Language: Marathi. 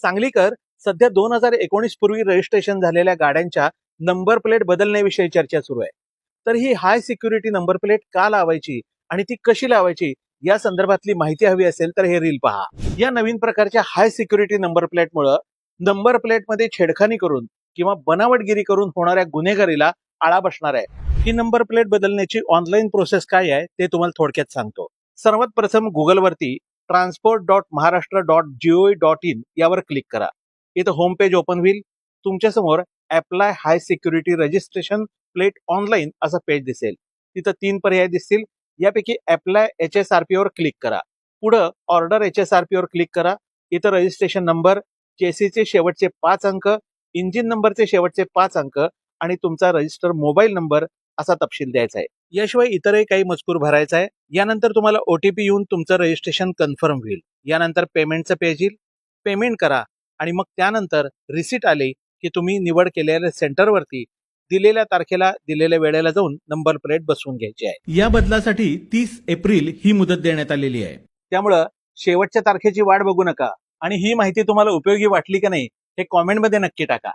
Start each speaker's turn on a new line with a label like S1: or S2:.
S1: सांगलीकर सध्या 2019 पूर्वी रजिस्ट्रेशन झालेल्या गाड्यांच्या नंबर प्लेट बदलण्याविषयी चर्चा सुरू आहे. तर ही हाय सिक्युरिटी नंबर प्लेट का लावायची आणि ती कशी लावायची या संदर्भातली माहिती हवी असेल तर हे रील पहा. या नवीन प्रकारच्या हाय सिक्युरिटी नंबर प्लेटमुळे नंबर प्लेटमध्ये छेडखानी करून किंवा बनावटगिरी करून होणाऱ्या गुन्हेगारीला आळा बसणार आहे. ही नंबर प्लेट बदलण्याची ऑनलाईन प्रोसेस काय आहे ते तुम्हाला थोडक्यात सांगतो. सर्वात प्रथम गुगलवरती transport.maharashtra.gov.in यावर क्लिक करा. इथं होम पेज ओपन होईल. तुमच्यासमोर अप्लाय हाय सिक्युरिटी रजिस्ट्रेशन प्लेट ऑनलाईन असं पेज दिसेल. तिथं 3 पर्याय दिसतील. यापैकी अप्लाय HSRP वर क्लिक करा. पुढं ऑर्डर HSRP वर क्लिक करा. इथं रजिस्ट्रेशन नंबर, चेसीचे शेवटचे 5 अंक, इंजिन नंबरचे शेवटचे 5 अंक आणि तुमचा रजिस्टर मोबाईल नंबर असा तपशील द्यायचा आहे. याशिवाय इतरही काही मजकूर भरायचा आहे. यानंतर तुम्हाला OTP येऊन तुमचं रजिस्ट्रेशन कन्फर्म होईल. यानंतर पेमेंटचं पेज येईल. पेमेंट करा आणि मग त्यानंतर रिसीट आली की तुम्ही निवड केलेल्या सेंटरवरती दिलेल्या तारखेला दिलेल्या वेळेला जाऊन नंबर प्लेट बसवून घ्यायची आहे. या बदलासाठी 30 एप्रिल ही मुदत देण्यात आलेली आहे. त्यामुळं शेवटच्या तारखेची वाट बघू नका आणि ही माहिती तुम्हाला उपयोगी वाटली का नाही हे कॉमेंटमध्ये नक्की टाका.